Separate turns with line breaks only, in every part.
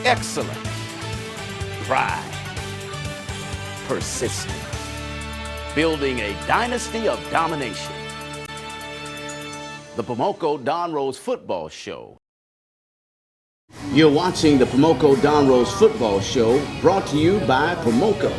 excellence, pride, persistence, building a dynasty of domination. The Pomoco Don Rose Football Show. You're watching the Pomoco Don Rose Football Show, brought to you by Pomoco.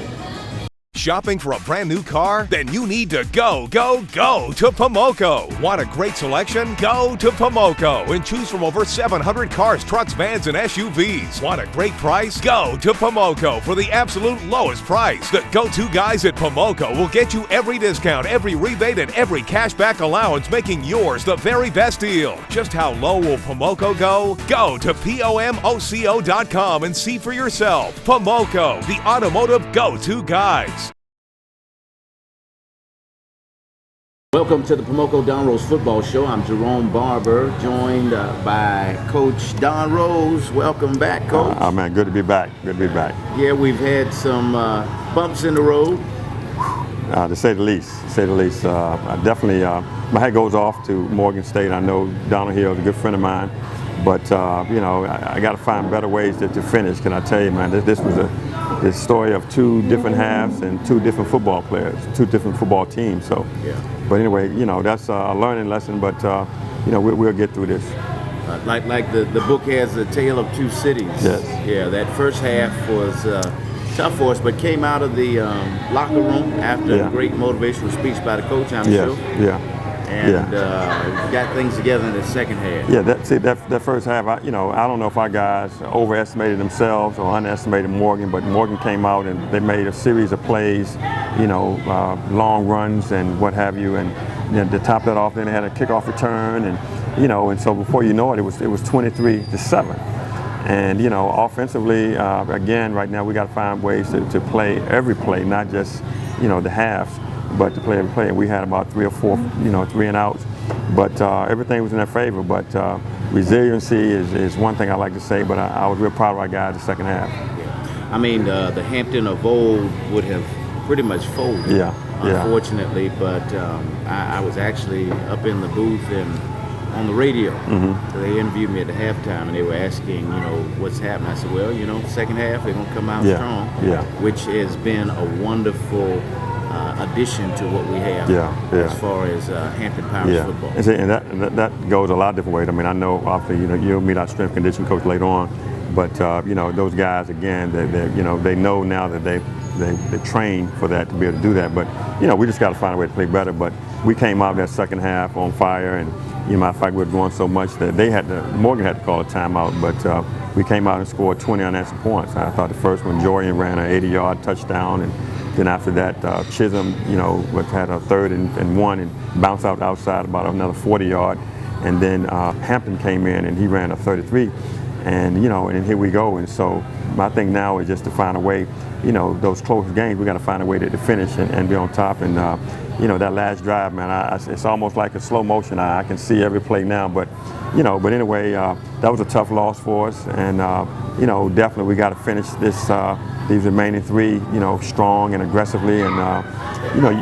Shopping for a brand new car? Then you need to go to Pomoco. Want a great selection? Go to Pomoco and choose from over 700 cars, trucks, vans, and SUVs. Want a great price? Go to Pomoco for the absolute lowest price. The go-to guys at Pomoco will get you every discount, every rebate, and every cashback allowance, making yours the very best deal. Just how low will Pomoco go? Go to Pomoco.com and see for yourself. Pomoco, the automotive go-to guys.
Welcome to the Pomoco Don Rose Football Show. I'm Jerome Barber, joined by Coach Don Rose. Welcome back, Coach.
Oh, man, good to be back. Good to be back.
Yeah, we've had some bumps in the road.
To say the least. I definitely, my hat goes off to Morgan State. I know Donald Hill is a good friend of mine, but you know, I got to find better ways to finish. Can I tell you, man? This was the story of two different halves and two different football players, two different football teams. So, yeah. But anyway, you know, that's a learning lesson. But you know, we'll get through this.
Like the book has a tale of two cities.
Yes.
Yeah. That first half was tough for us, but came out of the locker room after a great motivational speech by the coach, I'm sure.
Yeah.
And got things together in the second half.
Yeah, that first half, I don't know if our guys overestimated themselves or underestimated Morgan, but Morgan came out and they made a series of plays, you know, long runs and what have you, and you know, to top that off, then they had a kickoff return, and you know, and so before you know it, it was 23-7. And you know, offensively, again, right now we got to find ways to play every play, not just the halves, but to play every play. And we had about 3 or 4, 3 and outs, but everything was in their favor. But resiliency is one thing I like to say. But I was real proud of our guys the second half.
Yeah. I mean, the Hampton of old would have pretty much folded, unfortunately. But I was actually up in the booth and on the radio. Mm-hmm. So they interviewed me at the halftime, and they were asking, what's happening. I said, well, second half they're gonna come out strong, which has been a wonderful addition to what we have as far as Hampton Powers football.
And that goes a lot of different ways. I mean, I know obviously you'll meet our strength condition coach later on, but those guys again, they know now that they train for that to be able to do that. But we just got to find a way to play better. But we came out that second half on fire, and matter of fact, we were going so much that Morgan had to call a timeout. But we came out and scored 20 unanswered points. I thought the first one, Jorian ran an 80-yard touchdown, and then after that, Chisholm, had a 3rd and 1 and bounced out outside about another 40-yard. And then Hampton came in and he ran a 33. And, and here we go. And so my thing now is just to find a way, those close games, we got to find a way to finish and be on top. And, that last drive, man, it's almost like a slow motion. I can see every play now. But, but anyway, that was a tough loss for us. And, definitely we got to finish these remaining 3, strong and aggressively. And,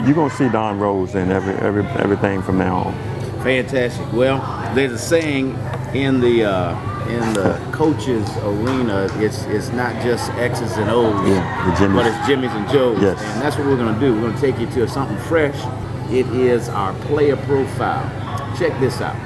you're going to see Don Rose and everything from now on.
Fantastic. Well, there's a saying in the coaches arena, it's not just X's and O's, but it's Jimmy's and Joe's.
Yes.
And that's what we're going to do. We're going to take you to something fresh. It is our player profile. Check this out.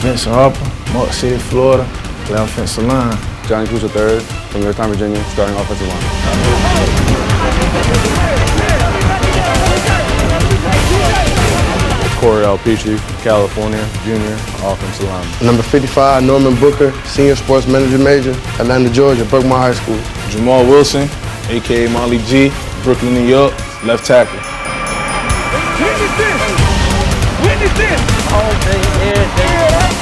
Vincent Harper, Mark City, Florida, play offensive line.
Johnny Cruz III from Yorktown, Virginia, starting offensive line. Corey Alpici, California, junior, offensive lineman.
Number 55, Norman Booker, senior sports manager major, Atlanta, Georgia, Berkmar High School.
Jamal Wilson, a.k.a. Molly G, Brooklyn, New York, left tackle.
Witness this! Witness this!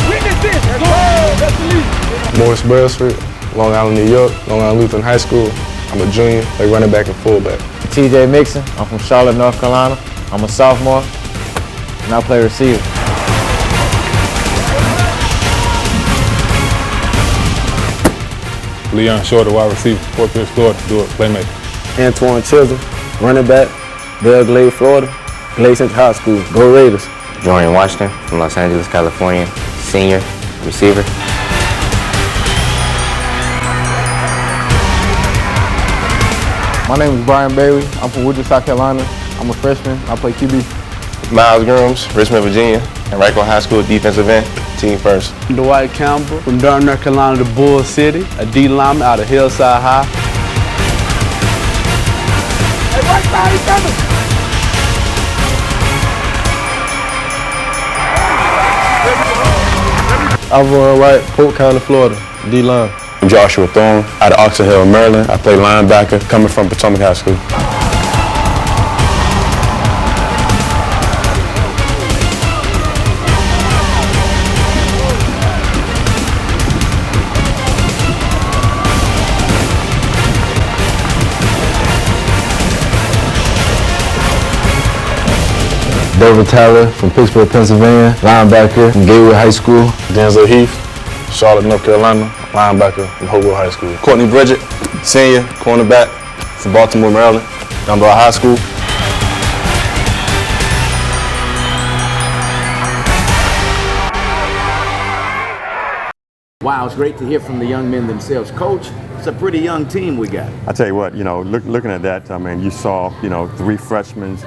Witness this! That's the lead.
Morris Brailsford, Long Island, New York, Long Island Lutheran High School. I'm a junior, play running back and fullback.
TJ Mixon, I'm from Charlotte, North Carolina. I'm a sophomore, and I play receiver.
Leon Shorter, wide receiver, Fort Pierce, Florida, do it, playmaker.
Antoine Chisholm, running back, Belle Glade, Florida, Glade Central High School, Go Raiders.
Jordan Washington from Los Angeles, California, senior receiver.
My name is Brian Bailey. I'm from Woodruff, South Carolina. I'm a freshman. I play QB.
Miles Grooms, Richmond, Virginia, and Rickwell High School defensive end, team first.
Dwight Campbell from Durham, North Carolina to Bull City, a D lineman out of Hillside High. Hey, right side, he's coming!
Alvin Wright, Polk County, Florida, D-line.
I'm Joshua Thorne, out of Oxon Hill, Maryland. I play linebacker, coming from Pomoco High School.
David Tyler from Pittsburgh, Pennsylvania, linebacker from Gateway High School.
Denzel Heath, Charlotte, North Carolina, linebacker from Hopewell High School. Courtney Bridget, senior, cornerback from Baltimore, Maryland, Dunbar High School.
Wow, it's great to hear from the young men themselves. Coach, it's a pretty young team we got.
I tell you what, looking at that, I mean, you saw, 3 freshmen,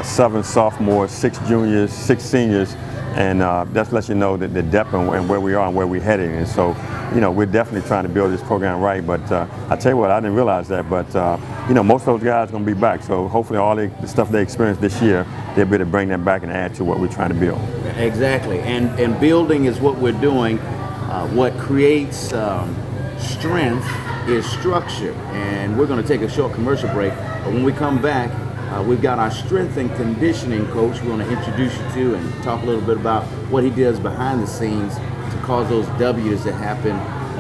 7 sophomores, 6 juniors, 6 seniors, and that lets you know that the depth and where we are and where we're heading. And so, we're definitely trying to build this program right. But I tell you what, I didn't realize that, but most of those guys are going to be back. So hopefully all the stuff they experienced this year, they'll be able to bring that back and add to what we're trying to build.
Exactly, and building is what we're doing. What creates strength is structure, and we're going to take a short commercial break, but when we come back, we've got our strength and conditioning coach we want to introduce you to and talk a little bit about what he does behind the scenes to cause those W's that happen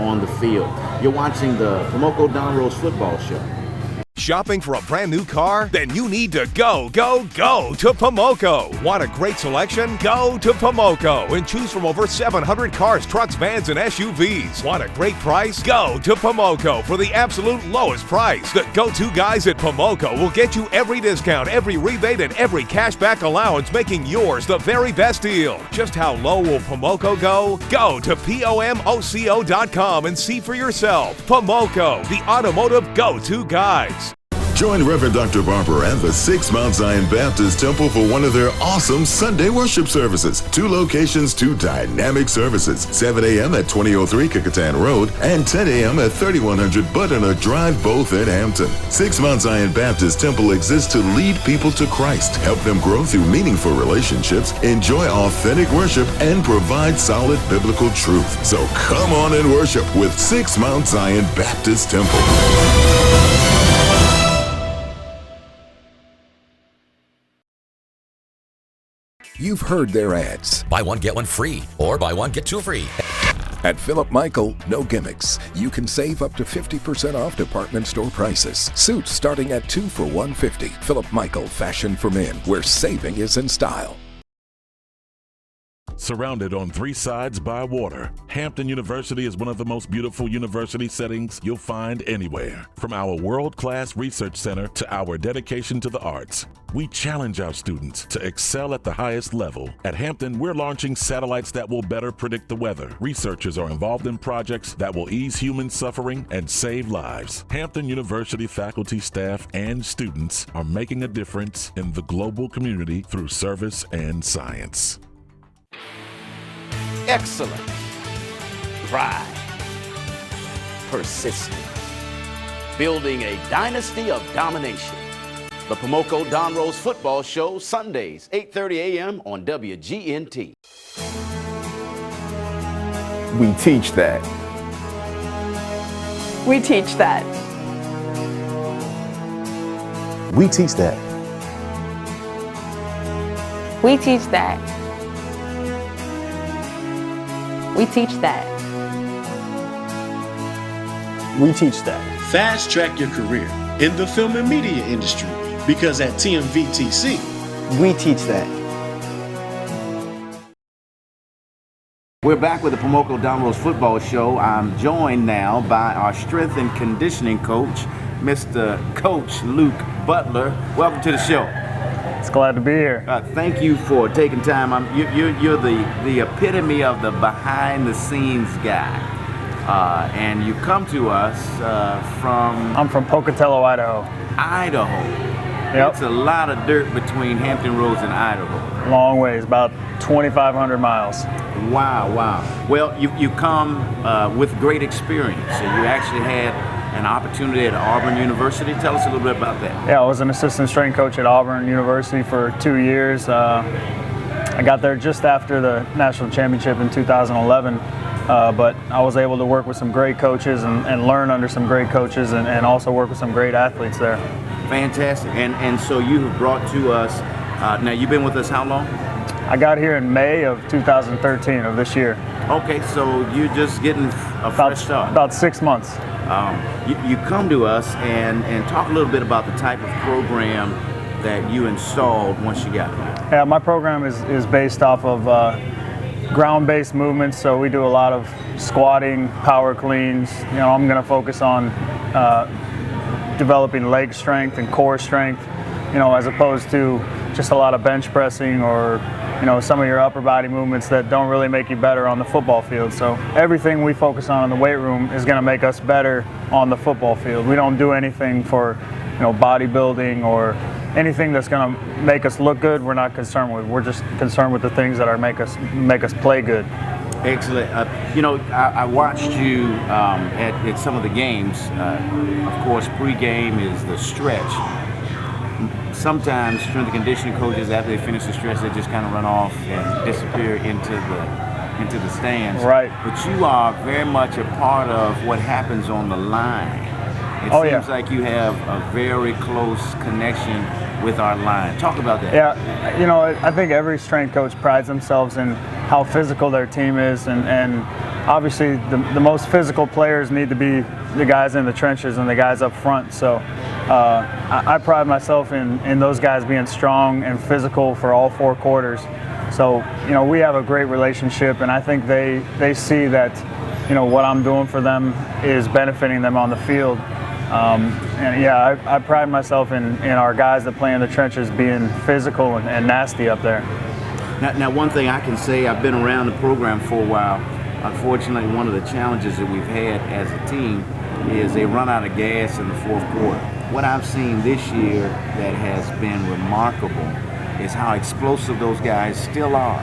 on the field. You're watching the Pomoco Don Rose Football Show.
Shopping for a brand new car? Then you need to go to Pomoco. Want a great selection? Go to Pomoco and choose from over 700 cars, trucks, vans, and SUVs. Want a great price? Go to Pomoco for the absolute lowest price. The go-to guys at Pomoco will get you every discount, every rebate, and every cashback allowance, making yours the very best deal. Just how low will Pomoco go? Go to pomoco.com and see for yourself. Pomoco, the automotive go-to guys.
Join Reverend Dr. Barber and the 6 Mount Zion Baptist Temple for one of their awesome Sunday worship services. 2 locations, 2 dynamic services. 7 a.m. at 2003 Kecoughtan Road and 10 a.m. at 3100 Butternut Drive, both in Hampton. 6 Mount Zion Baptist Temple exists to lead people to Christ, help them grow through meaningful relationships, enjoy authentic worship, and provide solid biblical truth. So come on and worship with 6 Mount Zion Baptist Temple.
You've heard their ads.
Buy one, get one free, or buy one, get 2 free.
At Philip Michael, no gimmicks. You can save up to 50% off department store prices. Suits starting at 2 for $150. Philip Michael, fashion for men, where saving is in style.
Surrounded on 3 sides by water, Hampton University is one of the most beautiful university settings you'll find anywhere. From our world-class research center to our dedication to the arts, we challenge our students to excel at the highest level. At Hampton, we're launching satellites that will better predict the weather. Researchers are involved in projects that will ease human suffering and save lives. Hampton University faculty, staff, and students are making a difference in the global community through service and science.
Excellence, pride, persistence, building a dynasty of domination. The Pomoco Don Rose Football Show, Sundays, 8:30 a.m. on WGNT.
We teach that.
We teach that.
We teach that.
We teach that. We teach that.
We teach that.
Fast track your career in the film and media industry, because at TMVTC,
we teach that.
We're back with the Pomoco Don Rose Football Show. I'm joined now by our strength and conditioning coach, Mr. Coach Luke Butler. Welcome to the show.
It's glad to be here.
Thank you for taking time. You're the epitome of the behind-the-scenes guy, and you come to us from...
I'm from Pocatello, Idaho.
Idaho.
Yep.
It's a lot of dirt between Hampton Roads and Idaho.
Long ways, about 2,500 miles.
Wow, wow. Well, you come with great experience. So you actually had an opportunity at Auburn University. Tell us a little bit about that.
Yeah, I was an assistant strength coach at Auburn University for 2 years. I got there just after the national championship in 2011, but I was able to work with some great coaches and learn under some great coaches and also work with some great athletes there.
Fantastic. And so you have brought to us, now you've been with us how long?
I got here in May of 2013 of this year.
Okay, so you're just getting a fresh start.
About 6 months.
You come to us and talk a little bit about the type of program that you installed once you got here.
Yeah, my program is based off of ground-based movements, so we do a lot of squatting, power cleans. You know, I'm going to focus on developing leg strength and core strength, you know, as opposed to just a lot of bench pressing or, you know, some of your upper body movements that don't really make you better on the football field. So everything we focus on in the weight room is going to make us better on the football field. We don't do anything for, you know, bodybuilding or anything that's going to make us look good. We're not concerned with. We're just concerned with the things that are make us play good.
Excellent. You know, I watched you at some of the games. Of course, pregame is the stretch. Sometimes strength and conditioning coaches, after they finish the stretch, they just kind of run off and disappear into the stands.
Right.
But you are very much a part of what happens on the line. It seems like you have a very close connection with our line. Talk about that.
Yeah, you know, I think every strength coach prides themselves in how physical their team is, and obviously the most physical players need to be the guys in the trenches and the guys up front. So I pride myself in those guys being strong and physical for all 4 quarters. So, you know, we have a great relationship, and I think they see that, you know, what I'm doing for them is benefiting them on the field. And yeah, I pride myself in our guys that play in the trenches being physical and nasty up there.
Now, one thing I can say, I've been around the program for a while. Unfortunately, one of the challenges that we've had as a team is they run out of gas in the 4th quarter. What I've seen this year that has been remarkable is how explosive those guys still are.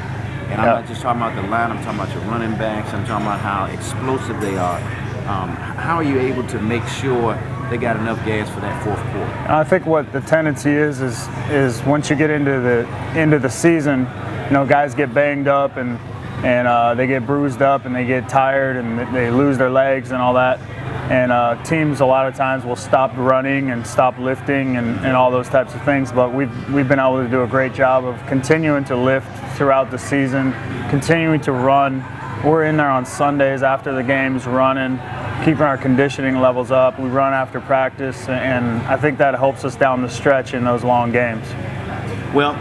And I'm not just talking about the line, I'm talking about your running backs, I'm talking about how explosive they are. How are you able to make sure they got enough gas for that 4th quarter?
I think what the tendency is once you get into the season, you know, guys get banged up and they get bruised up and they get tired and they lose their legs and all that. And teams a lot of times will stop running and stop lifting and all those types of things. But we've been able to do a great job of continuing to lift throughout the season, continuing to run. We're in there on Sundays after the games running, keeping our conditioning levels up. We run after practice, and I think that helps us down the stretch in those long games.
Well,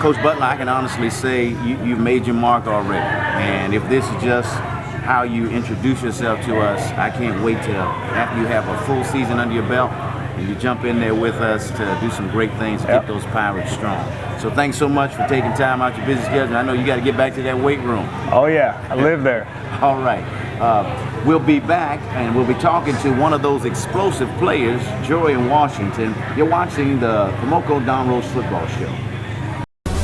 Coach Butler, I can honestly say you've made your mark already. And if this is just how you introduce yourself to us, I can't wait till after you have a full season under your belt and you jump in there with us to do some great things to get those Pirates strong. So thanks so much for taking time out your busy schedule. I know you got to get back to that weight room.
Oh yeah, I live there.
All right. We'll be back and we'll be talking to one of those explosive players, Joey in Washington. You're watching the Pomoco Don Rose Football Show.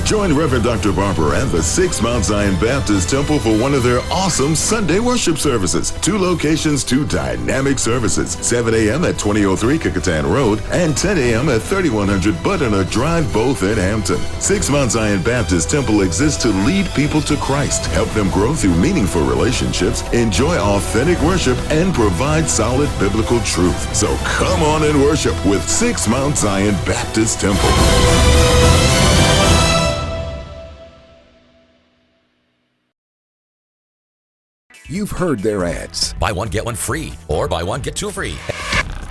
Join Reverend Dr. Barber and the 6 Mount Zion Baptist Temple for one of their awesome Sunday worship services. 2 locations, 2 dynamic services. 7 a.m. at 2003 Kickotan Road and 10 a.m. at 3100 Butternut Drive, both in Hampton. 6 Mount Zion Baptist Temple exists to lead people to Christ, help them grow through meaningful relationships, enjoy authentic worship, and provide solid biblical truth. So come on and worship with 6 Mount Zion Baptist Temple.
You've heard their ads.
Buy one, get one free, or buy one, get 2 free.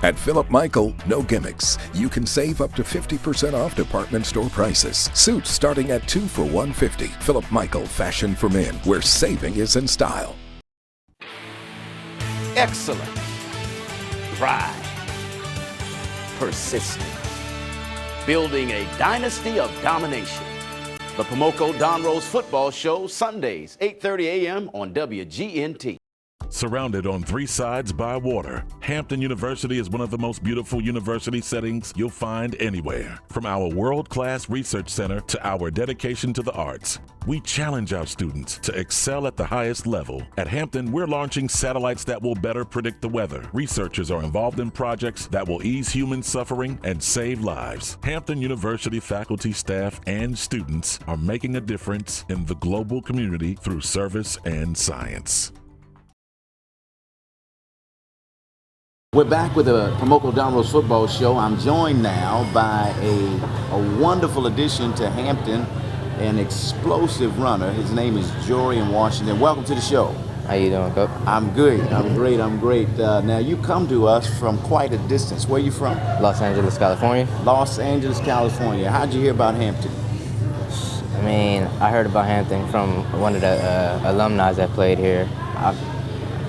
At Philip Michael, no gimmicks. You can save up to 50% off department store prices. Suits starting at 2 for $150. Philip Michael, fashion for men, where saving is in style.
Excellence, pride, persistence, building a dynasty of domination. The Pomoco Don Rose Football Show, Sundays, 8:30 a.m. on WGNT.
Surrounded on three sides by water, Hampton University is one of the most beautiful university settings you'll find anywhere. From our world-class research center to our dedication to the arts, we challenge our students to excel at the highest level. At Hampton, we're launching satellites that will better predict the weather. Researchers are involved in projects that will ease human suffering and save lives. Hampton University faculty, staff, and students are making a difference in the global community through service and science.
We're back with the Pomoco Don Rose Football Show. I'm joined now by a wonderful addition to Hampton, an explosive runner. His name is Jorian Washington. Welcome to the show.
How you doing, Coach?
I'm good. I'm great. I'm great. Now, you come to us from quite a distance. Where are you from?
Los Angeles, California.
Los Angeles, California. How'd you hear about Hampton?
I mean, I heard about Hampton from one of the alumni that played here. I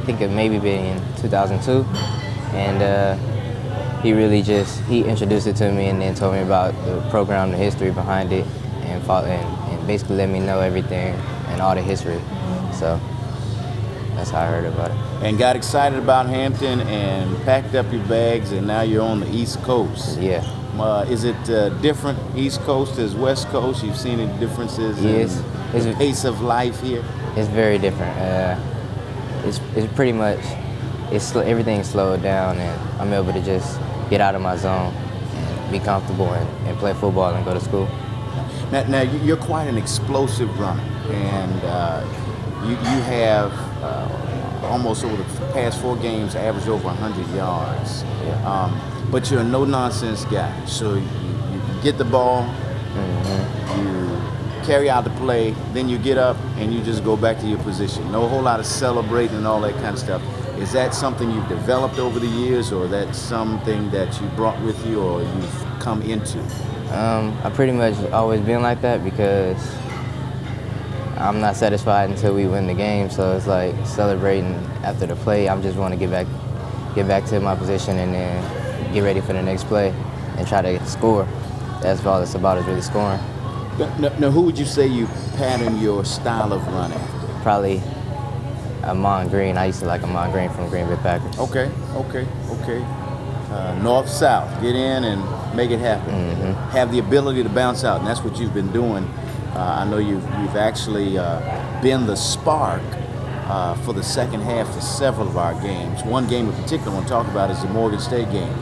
think it maybe been in 2002. And he introduced it to me and then told me about the program, the history behind it, and basically let me know everything and all the history. So that's how I heard about it.
And got excited about Hampton and packed up your bags, and now you're on the East Coast.
Yeah.
Is it different East Coast as West Coast? You've seen any differences in the pace of life here?
It's very different. It's pretty much, everything's slowed down, and I'm able to just get out of my zone and be comfortable and play football and go to school.
Now you're quite an explosive runner, and you have almost over the past 4 games averaged over 100 yards.
Yeah.
But you're a no-nonsense guy, so you get the ball, you carry out the play, then you get up and you just go back to your position. No whole lot of celebrating and all that kind of stuff. Is that something you've developed over the years, or that's something that you brought with you or you've come into?
I pretty much always been like that because I'm not satisfied until we win the game. So it's like celebrating after the play. I just want to get back to my position and then get ready for the next play and try to score. That's all it's about, is really scoring.
Now, who would you say you pattern your style of run after?
Probably Amon Green. I used to like Amon Green from Green Bay Packers.
Okay. North-south, get in and make it happen. Have the ability to bounce out, and that's what you've been doing. I know you've actually been the spark for the second half of several of our games. One game in particular I want to talk about is the Morgan State game.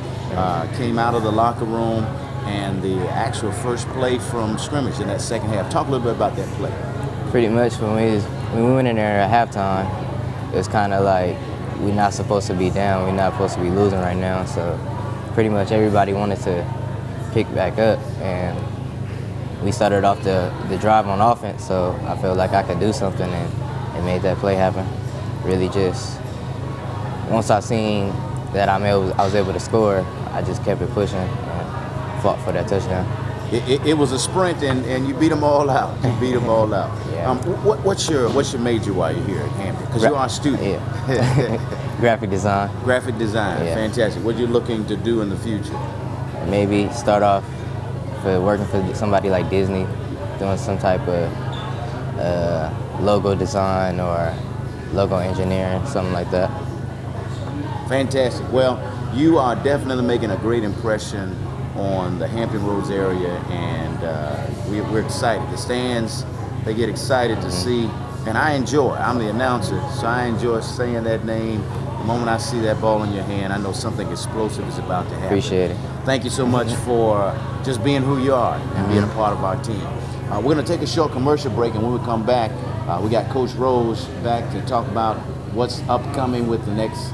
Came out of the locker room and the actual first play from scrimmage in that second half. Talk a little bit about that play.
Pretty much when we went in there at halftime, it was kind of like we're not supposed to be down, we're not supposed to be losing right now. So pretty much everybody wanted to pick back up, and we started off the drive on offense. So I felt like I could do something and made that play happen. Really just once I seen that I was able to score, I just kept it pushing and fought for that touchdown.
It was a sprint, and you beat them all out.
Yeah.
What's your major while you're here at Hampton? Because you are a student.
Yeah. Graphic design.
Graphic design. Yeah. Fantastic. What are you looking to do in the future?
Maybe start off working for somebody like Disney, doing some type of logo design or logo engineering, something like that.
Fantastic. Well, you are definitely making a great impression on the Hampton Roads area, and we're excited. The stands, they get excited to see, and I'm the announcer, so I enjoy saying that name. The moment I see that ball in your hand, I know something explosive is about to happen.
Appreciate it.
Thank you so much for just being who you are and being a part of our team. We're going to take a short commercial break, and when we come back, we got Coach Rose back to talk about what's upcoming with the next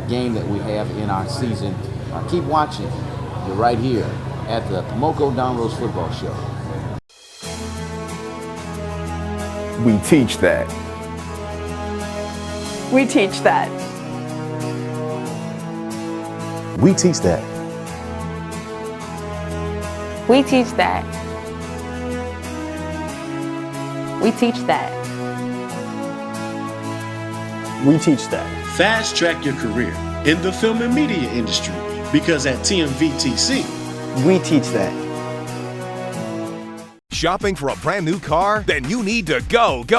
game that we have in our season. Keep watching. You're right here at the Pomoco Don Rose Football Show.
We teach that.
We teach that.
We teach that.
We teach that. We teach that.
We teach that.
Fast track your career in the film and media industry, because at TMVTC,
we teach that.
Shopping for a brand new car? Then you need to go to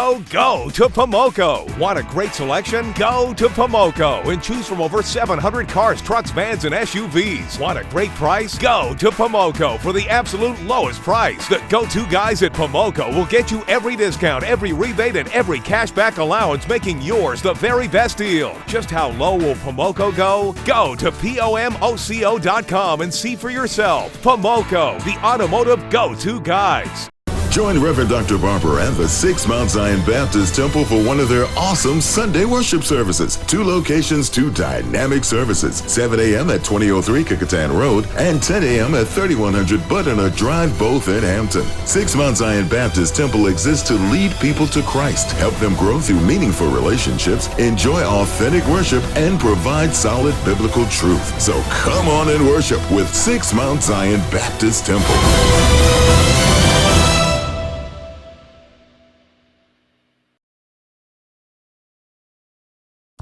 Pomoco. Want a great selection? Go to Pomoco and choose from over 700 cars, trucks, vans, and SUVs. Want a great price? Go to Pomoco for the absolute lowest price. The go-to guys at Pomoco will get you every discount, every rebate, and every cashback allowance, making yours the very best deal. Just how low will Pomoco go? Go to pomoco.com and see for yourself. Pomoco, the automotive go-to guys.
Join Reverend Dr. Barber and the Six Mount Zion Baptist Temple for one of their awesome Sunday worship services. 2 locations, 2 dynamic services. 7 a.m. at 2003 Kickotan Road and 10 a.m. at 3100 Butternut Drive, both in Hampton. Six Mount Zion Baptist Temple exists to lead people to Christ, help them grow through meaningful relationships, enjoy authentic worship, and provide solid biblical truth. So come on and worship with Six Mount Zion Baptist Temple.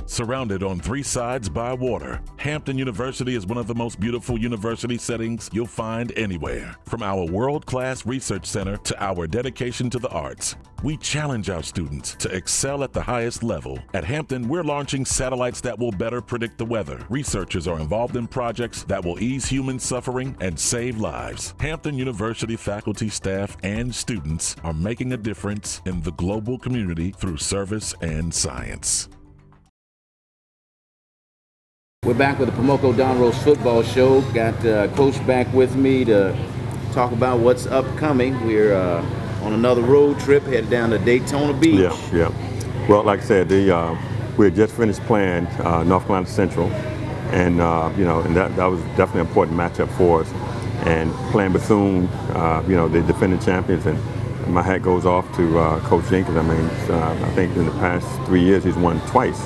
Surrounded on 3 sides by water, Hampton University is one of the most beautiful university settings you'll find anywhere. From our world-class research center to our dedication to the arts, we challenge our students to excel at the highest level. At Hampton, we're launching satellites that will better predict the weather. Researchers are involved in projects that will ease human suffering and save lives. Hampton University faculty, staff, and students are making a difference in the global community through service and science.
We're back with the Pomoco Don Rose Football Show. Got Coach back with me to talk about what's upcoming. We're on another road trip, headed down to Daytona Beach.
Yeah. Well, like I said, we had just finished playing North Carolina Central, and and that was definitely an important matchup for us. And playing Bethune, the defending champions, and my hat goes off to Coach Jenkins. I mean, I think in the past 3 years he's won twice.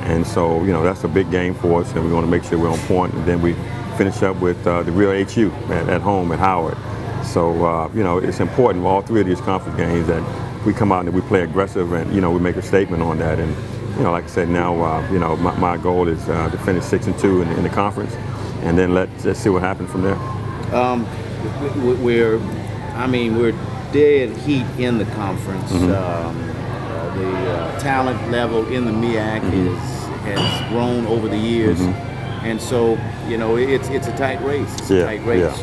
And so, that's a big game for us, and we want to make sure we're on point. And then we finish up with the real HU at home at Howard. So, it's important with all 3 of these conference games that we come out and we play aggressive, and, we make a statement on that. And, like I said, now, my goal is to finish 6-2 in the conference, and then let's see what happens from there.
We're dead heat in the conference. The talent level in the MEAC has grown over the years, and so it's a tight race. It's a tight race.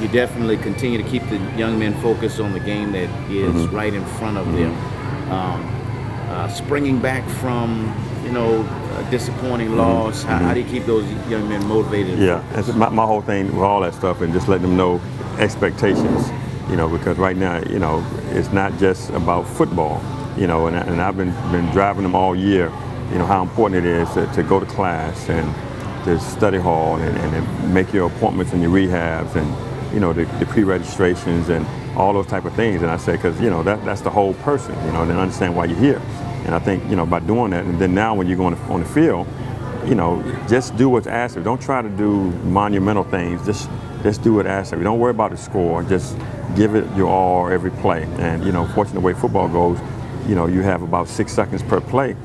You definitely continue to keep the young men focused on the game that is right in front of them. Springing back from a disappointing loss, how do you keep those young men motivated?
Yeah, and my whole thing with all that stuff, and just letting them know expectations. Because right now, it's not just about football, and I've been driving them all year, how important it is to go to class and to study hall and make your appointments and your rehabs and, the pre-registrations and all those type of things. And I say, because, that's the whole person, and then understand why you're here. And I think, by doing that, and then now when you're going on the field, just do what's asked of you. Don't try to do monumental things. Just do what's asked of you. Don't worry about the score. Just give it your all every play. And, fortunately, the way football goes, you have about 6 seconds per play.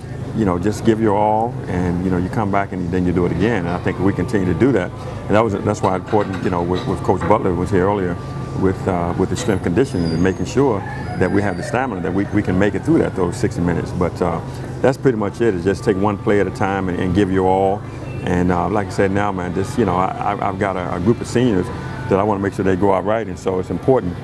Just give your all, and, you come back and then you do it again. And I think we continue to do that. And that's why it's important, with Coach Butler was here earlier with the strength conditioning and making sure that we have the stamina, that we can make it through those 60 minutes. But that's pretty much it, is just take one play at a time and give your all. And like I said, now, man, just, I've got a group of seniors that I want to make sure they go out right. And so it's important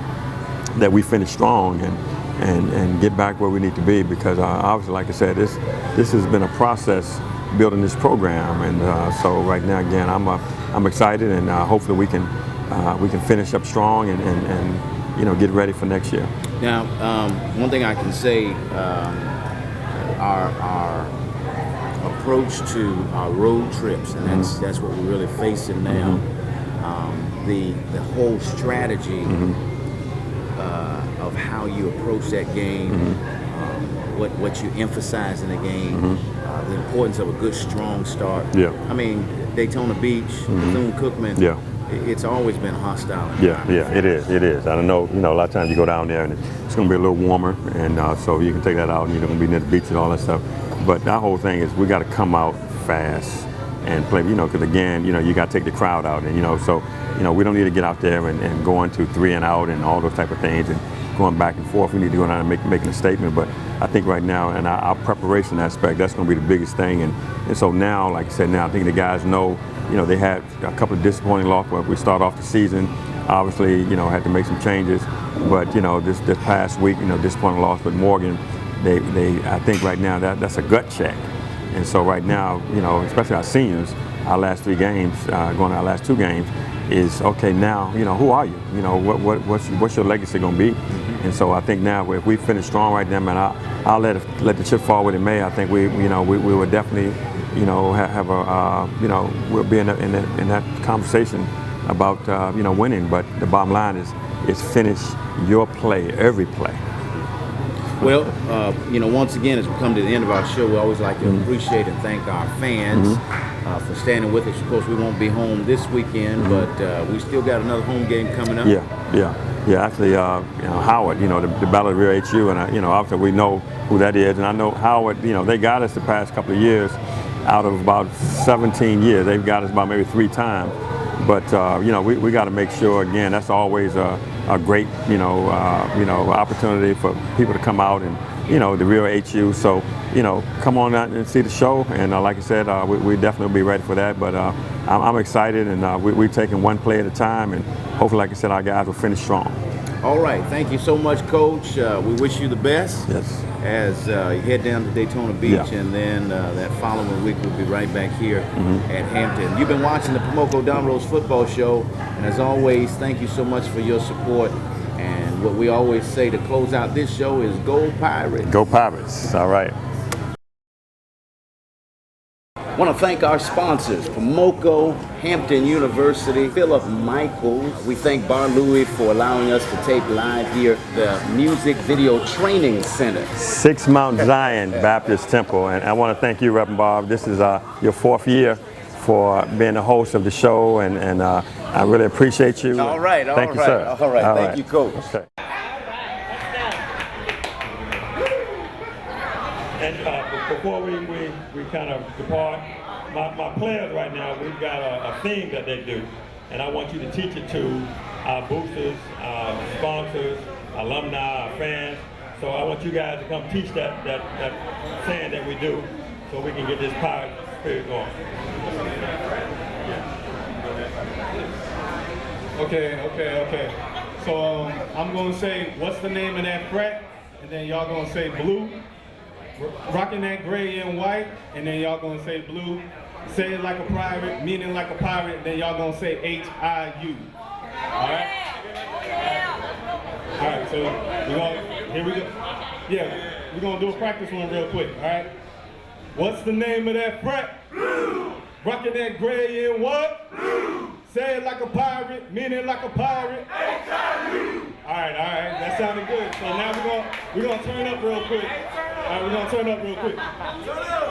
that we finish strong and get back where we need to be, because obviously, like I said, this has been a process building this program. And so right now, again, I'm excited, and hopefully we can finish up strong and get ready for next year.
Now, one thing I can say, our approach to our road trips, and that's what we're really facing now. The whole strategy of how you approach that game, what you emphasize in the game, the importance of a good, strong start.
Yeah.
I mean, Daytona Beach, Bethune-Cookman.
Yeah.
It's always been hostile.
Yeah, it is. I don't know, a lot of times you go down there and it's going to be a little warmer, and so you can take that out, and you're going to be near the beach and all that stuff. But our whole thing is we got to come out fast and play, because again, you got to take the crowd out, and so we don't need to get out there and go into 3 and out and all those type of things and going back and forth. We need to go down and making a statement. But I think right now, in our preparation aspect, that's going to be the biggest thing. And so now, like I said, I think the guys know, they had a couple of disappointing losses when we start off the season. Obviously, had to make some changes. But this past week, disappointing loss with Morgan. I think right now that's a gut check. And so right now, especially our seniors, our last 3 games, going to our last 2 games, is okay now. Who are you? What's your legacy going to be? And so I think now, if we finish strong right now, man, I'll let the chip fall where it may. I think we would definitely, have a, we'll be in that conversation about winning. But the bottom line is finish your play, every play.
Well, once again, as we come to the end of our show, we always like to appreciate and thank our fans for standing with us. Of course, we won't be home this weekend, but we still got another home game coming up.
Yeah. Actually, Howard, the Battle of Real HU, and obviously we know who that is, and I know Howard. They got us the past couple of years. Out of about 17 years, they've got us about maybe 3 times. But we got to make sure, again, that's always a great opportunity for people to come out and the real HU. So come on out and see the show. And like I said, we definitely will be ready for that. But I'm excited, and we're taking one play at a time. And hopefully, like I said, our guys will finish strong.
All right, thank you so much, Coach. We wish you the best.
Yes.
As you head down to Daytona Beach, and then that following week we'll be right back here at Hampton. You've been watching the Pomoco Don Rose Football Show, and as always, thank you so much for your support. And what we always say to close out this show is Go Pirates.
Go Pirates. All right.
I want to thank our sponsors, Pomoco, Hampton University, Philip Michaels. We thank Bar Louie for allowing us to tape live here at the Music Video Training Center.
6 Mount Zion Baptist Temple. And I want to thank you, Reverend Bob. This is your 4th year for being the host of the show, and I really appreciate you.
All right.
Thank you, sir.
All right. Thank you, Coach.
Okay.
And before we kind of depart, my players right now, we've got a theme that they do, and I want you to teach it to our boosters, our sponsors, alumni, our fans. So I want you guys to come teach that saying that we do, so we can get this pirate spirit going. Okay. So I'm gonna say, what's the name of that fret? And then y'all gonna say blue. Rocking that gray and white, and then y'all gonna say blue. Say it like a pirate, meaning like a pirate, then y'all gonna say H-I-U. Alright? Alright, so here we go. Yeah, we're gonna do a practice one real quick, alright? What's the name of that fret? Blue. Rocking that gray and what? Blue. Say it like a pirate, meaning like a pirate. H-I-U. Alright, that sounded good. So now we're gonna turn up real quick. All right, we're gonna turn up real quick. Turn up.